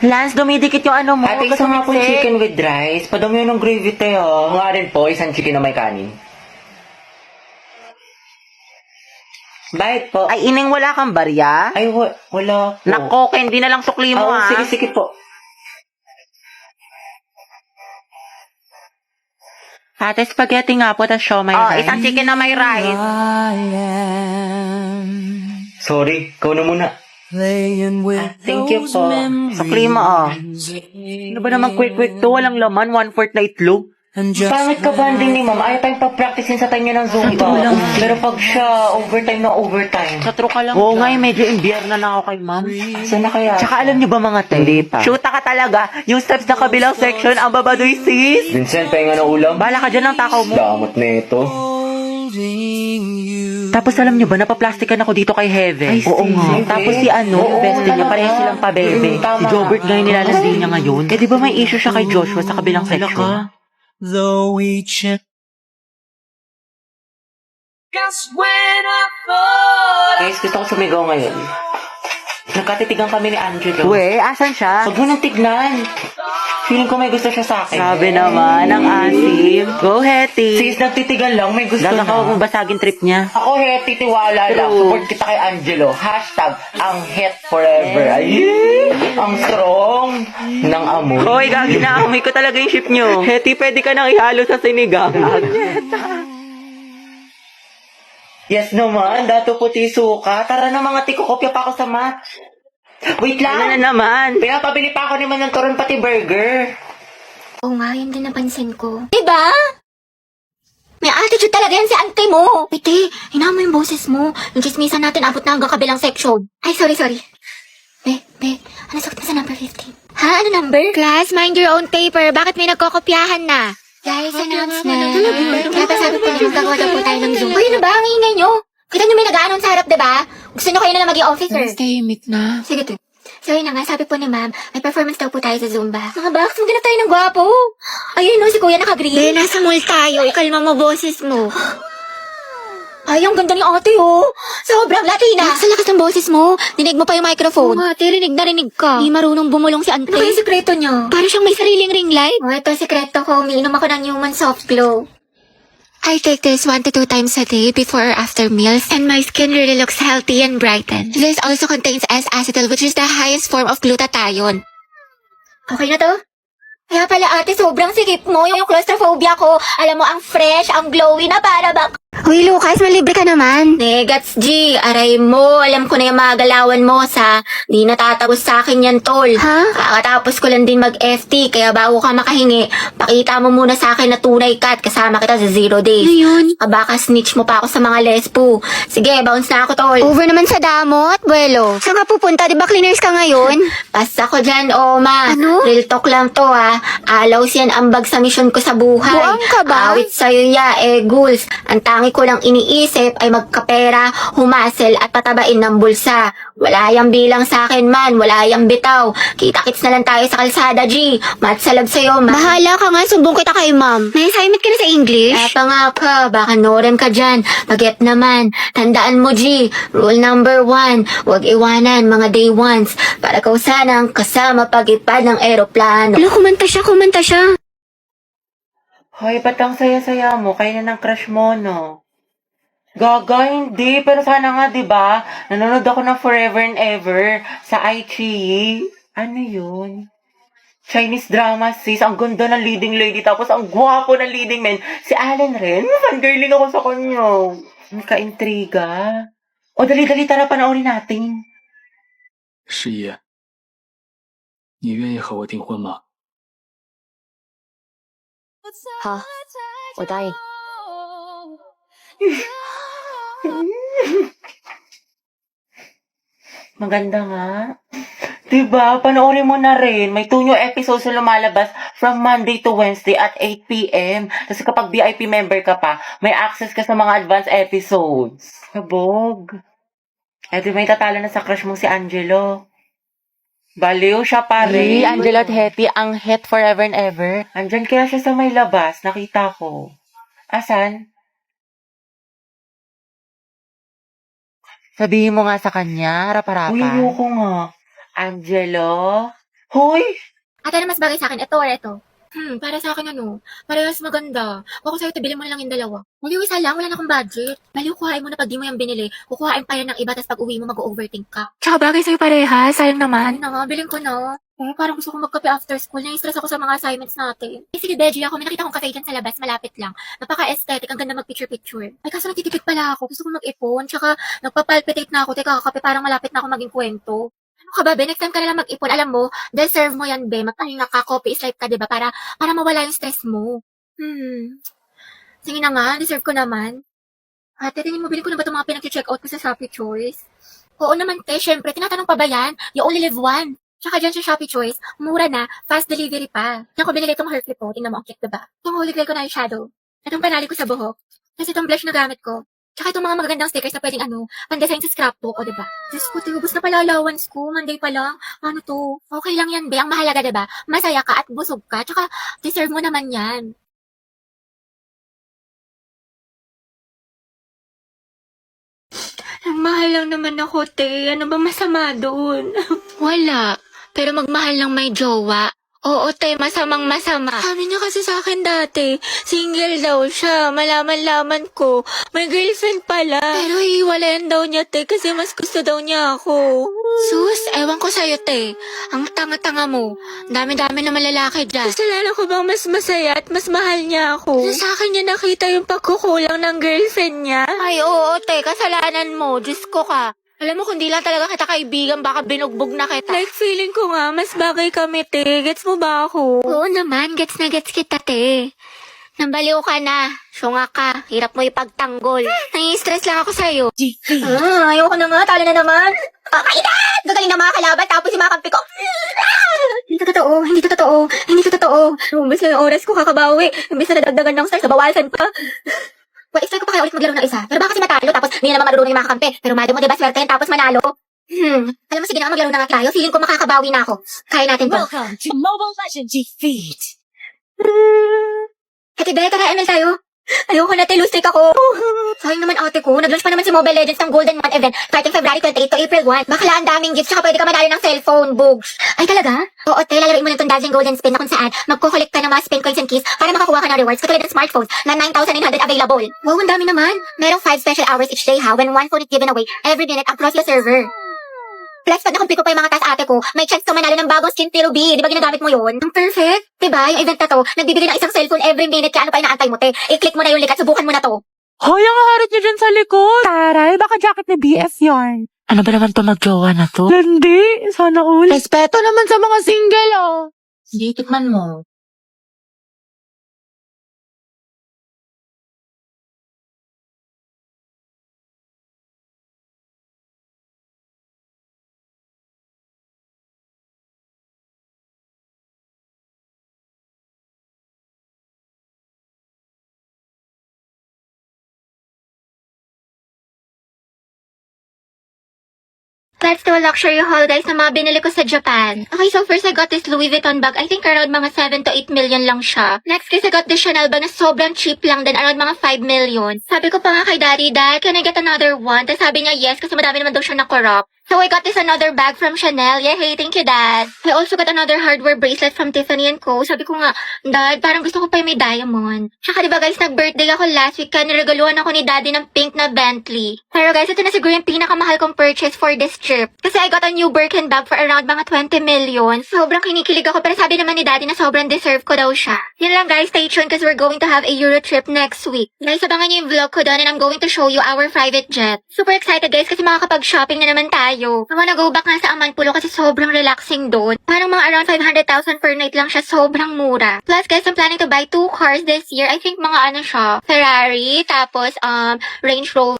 Lance, dumidikit yung ano mo. Ate, isa nga po chicken with rice. Padami yun ng gravy tayo. Nga rin po, isang chicken na may kanin. Bakit po? Ay, ining wala kang barya? Ay, wala po. Nako, hindi na lang sukli mo, Oo, ha? sige po. Ate, spaghetti nga po, tas siomay rice. Isang chicken na may rice. Sorry, ikaw na muna. Thank you po. Sukli mo, Ano ba naman quick to? Walang laman, 1/4 na itlog. Pangit ka banding ni ma'am. Ayaw tayong pag-practicein sa tayo ng Zumba. Pero pag siya, overtime na overtime. Satro ka lang. Oo nga, medyo imbierna na ako kay ma'am. Saan na kaya? Tsaka alam niyo ba mga te? Hindi pa. Shoota ka talaga. Yung steps na kabilang section, ang babadoy sis. Vincent, pahinga ng ulam. Bala ka dyan ng takaw mo. Damot na ito. Tapos alam niyo ba, napaplastikan ako dito kay Heaven. Ay, Oo nga. Heaven. Tapos si ano, Oo, best friend niya, talaga. pareho silang pabebe. Tama. Si Jobert ngayon nilalandi niya ngayon. Eh di ba may issue siya kay Joshua sa kabilang section? Though we check. Guess when I thought Guys, gusto ko sumigaw ngayon. Nagkatitigan kami ni Angelo. We, asan siya? Huwag mo nang tignan. Feeling ko may gusto siya sa akin. Sabi naman, ang asim. Go, Hetty. Sis, nagtitigan lang. May gusto Gaga na. ka, huwag mong basagin trip niya. Ako, Hetty, tiwala lang. True. Support kita kay Angelo. Hashtag, ang het forever. Ay, ang strong ng amoy. Hoy, gagi na, amoy ko talaga yung ship nyo. Hetty, pwede ka nang ihalo sa sinigang. Yes naman, dato puti suka. Tara na mga tiko, kopya pa ako sa mat. Wait Ano na lang. naman? Pinapabili pa ako naman ng turon pati burger. Oo nga, yun din napansin ko. Diba? May attitude talaga yan si auntie mo. Piti, hina mo yung boses mo. Yung chismisan natin abot na hanggang kabilang section. Ay, sorry. Be, ano sakit mo sa number 15? Ha? Ano number? Class, mind your own paper. Bakit may nagkokopyahan na? Guys, announcement. Kaya pa sabi ko na magkagawa daw po tayo ng Zoom. Uy, ano ba? Ang ingay nyo. Kita nyo may nag-aanon sa harap, diba? Gusto nyo kayo na lang maging officer. Tahimik na. Sige, to. So, yun na nga, sabi po ni ma'am, may performance daw po tayo sa Zumba. Mga box, maghanap tayo ng gwapo. Ayun, no, si kuya naka-green. Be, nasa mall tayo. Ikalma mo boses mo. Ay, ang ganda ni ate, oh. Sobrang Latina. Sa lakas ng boses mo, dinig mo pa yung microphone. Oo, ate, rinig na rinig ka. Di marunong bumulong si ante. Ano kaya sikreto niya? Para siyang may sariling ring light. Oh, ito sikreto ko. Umiinom ako ng human soft glow. I take this 1 to 2 times a day before or after meals, and my skin really looks healthy and brightened. This also contains S-acetyl, which is the highest form of glutathione. Okay na to? Kaya pala ate, sobrang sikip mo. Yung claustrophobia ko, alam mo, ang fresh, ang glowy na para bang... Uy, Lucas, malibre ka naman. Negats, G. Aray mo, alam ko na yung mga galawan mo sa... Di natatagos sa akin yan, tol. Ha? Kakatapos ko lang din mag-FT, kaya bago ka makahingi, pakita mo muna sa akin na tunay ka at kasama kita sa 0 days. Ano yun? Baka snitch mo pa ako sa mga lespo. Sige, bounce na ako, tol. Over naman sa damot, buwelo. Saan ka pupunta? Di ba cleaners ka ngayon? Basta ko dyan, Oma. Ano? Real talk lang to, ha. Alaws yan ambag sa misyon ko sa buhay. Buang ka ba? Awit sa'yo ya, goals. Ang tangi ko lang iniisip ay magkapera, humasel at patabain ng bulsa. Wala yang bilang sa akin man, wala yang bitaw. Kita-kits na lang tayo sa kalsada, G. Matsalab sa'yo, ma. Bahala ka nga, sumbong kita kay ma'am. May assignment ka na sa English? Pa nga ka, baka norem ka dyan. Paget naman. Tandaan mo, G. Rule number 1, huwag iwanan mga day ones. Para kau sanang kasama pag-ipad ng eroplano. Ano, kumanta siya. Hoy, ba't ang saya-saya mo? Kaya na ng crush mo, no? Gaga, hindi. Pero sana nga, di ba? Nanonood ako ng Forever and Ever sa iQIYI. Ano yun? Chinese drama, sis. Ang ganda ng leading lady. Tapos ang gwapo ng leading man. Si Allen rin. Fangirling ako sa kanya. Ang ka-intriga. O, dali-dali, tara, panoorin natin. 十一，你愿意和我订婚吗？好，我答应。 Maganda nga. Diba? Panoorin mo na rin. May 2 new episodes na lumalabas from Monday to Wednesday at 8 p.m. Kasi kapag VIP member ka pa, may access ka sa mga advanced episodes. Kabog. Eh, di may tatalo na sa crush mo si Angelo. Baliw siya pa rin. Angela at Hetty, ang het forever and ever. Andyan kaya siya sa may labas. Nakita ko. Asan? Sabihin mo nga sa kanya, harap-harapan. Uy, ayoko nga. Angelo? Hoy, Ate, ano mas bagay sa akin? Ito or ito? Para sa akin parehas maganda. Ako sa'yo, bili mo na lang yung dalawa. Mali, isa lang, wala na akong budget. Baliw, kuhain mo na pag di mo yung binili. Kukuhain pa yan ng iba, tapos pag uwi mo, mag-overthink ka. Tsaka bagay sa'yo parehas, sayang naman. Ano, bilhin ko na. Parang gusto ko magkape after school. Nai-stress ako sa mga assignments natin. Sige, Beji, ako may nakita kong cafe dyan sa labas, malapit lang. Napaka-aesthetic, ang ganda mag-picture-picture. Ay, kaso nagtitipid pala ako. Gusto ko mag-ipon, tsaka nagpapalpitate na ako. Teka, kape, parang malapit na ako maging kwento. Ano ka ba, be? Next time ka na lang mag-ipon. Alam mo, deserve mo yan, be. Magpahinga ka, coffee is life ka, diba? Para mawala yung stress mo. Sige na nga, deserve ko naman. Ate, tingin mo, bilhin ko na ba itong mga pinag-check out ko sa Shopee Choice? Oo naman, te. Syempre, tinatanong pa ba yan? You only live one. Tsaka dyan sa Shopee Choice, mura na, fast delivery pa. Yan ko binili itong hair clip ko. Tingnan mo, ang cute, diba? Itong holy grail ko na eyeshadow. Itong panali ko sa buhok. Tapos itong blush na gamit ko. Tsaka itong mga magagandang stickers na pwedeng pan-design sa scrapbook, o diba? Diyos ko, ubus na pala allowance ko. Monday pa lang. Ano to? Okay lang yan, be. Ang mahalaga, diba? Masaya ka at busog ka. Tsaka, deserve mo naman yan. Ang mahal lang naman ako, te. Ano ba masama doon? Wala. Pero magmahal lang may jowa. Oo, te, masamang masama. Sabi niya kasi sa akin dati, single daw siya. Malaman-laman ko, may girlfriend pala. Pero hiwalayan daw niya, te, kasi mas gusto daw niya ako. Sus, ewan ko sa'yo, te. Ang tanga-tanga mo. Dami-dami na malalaki dyan. Kasalanan ko bang mas masaya at mas mahal niya ako? Sa akin niya nakita yung pagkukulang ng girlfriend niya. Ay, oo, te. Kasalanan mo. Diyos ko ka. Alam mo, kung di lang talaga kita kaibigan, baka binugbog na kita. Like, feeling ko nga, mas bagay kami, te. Gets mo ba ako? Oo naman, gets na gets kita, te. Nambaliw ka na. Syunga ka. Hirap mo ipagtanggol. Nai-stress lang ako sa'yo. Ayoko na nga. Talo na naman. Kainat! Gagaling na mga kalaban, tapos yung mga kampi ko. Hindi to totoo. Hindi to totoo. Hindi to totoo. Umbis na yung oras ko kakabawi. Umbis na nadagdagan ng stars, nabawasan pa. Well, expect ko pa kaya ulit maglaro ng isa. Pero baka kasi matalo, tapos hindi na naman marunong yung mga kakampi. Pero madam mo, diba, swerte yan, tapos manalo. Alam mo, sige na nga, maglaro na nga tayo. Feeling ko makakabawi na ako. Kaya natin to. Welcome to Mobile Legends Defeat. Ate Be, tara, ML tayo. Ayoko na, te, lose streak ako. Sayang naman ate ko, nag-launch pa naman si Mobile Legends ng Golden Month event starting February 28 to April 1. Bakla ang daming gifts, tsaka pwede ka manalo ng cellphone, bugs. Ay talaga? Oo, te, lalaroin mo lang itong Dazzling Golden Spin na kung saan magko-collect ka ng mga spin coins and keys para makakuha ka ng rewards katulad ng smartphones na 9,900 available. Wow, ang dami naman. Merong 5 special hours each day ha, when one phone is given away every minute across the server. Plus, pag nakumpi ko pa yung mga task ate ko, may chance ka manalo ng bagong skin Tiro B. Di ba ginagamit mo yun? Ang perfect. Diba? Yung event na to, nagbibigay ng isang cellphone every minute. Kaya ano pa inaantay mo, te? I-click mo na yung link at subukan mo na to. Hoy, ang harit niya dyan sa likod. Taray, baka jacket ni BF yarn. Ano ba naman to magjowa na to? Hindi, sana all. Respeto naman sa mga single, oh. sige, tikman mo. Let's do a luxury haul, guys, na mga binili ko sa Japan. Okay, so first I got this Louis Vuitton bag. I think around mga 7 to 8 million lang siya. Next guys, I got this Chanel bag na sobrang cheap lang din, around mga 5 million. Sabi ko pa nga kay Daddy, Dad, can I get another one? Tapos sabi niya yes, kasi madami naman daw siya na-corrupt. So I got this another bag from Chanel. Yay, thank you, Dad. I also got another hardware bracelet from Tiffany & Co. Sabi ko nga, Dad, parang gusto ko pa yung may diamond. Tsaka diba guys, nag-birthday ako last week kaya niregaluhan ako ni Daddy ng pink na Bentley. Pero guys, ito na siguro yung pinakamahal kong purchase for this trip. Kasi I got a new Birkin bag for around mga 20 million. Sobrang kinikilig ako pero sabi naman ni Daddy na sobrang deserve ko daw siya. Yun lang guys, stay tuned because we're going to have a Euro trip next week. Guys, abangan niyo yung vlog ko doon and I'm going to show you our private jet. Super excited guys kasi makakapag-shopping na naman tayo. I wanna go back nga sa Amanpulo kasi sobrang relaxing doon. Parang mga around 500,000 per night lang siya, sobrang mura. Plus guys, I'm planning to buy 2 cars this year. I think mga ano siya, Ferrari, tapos Range Rover.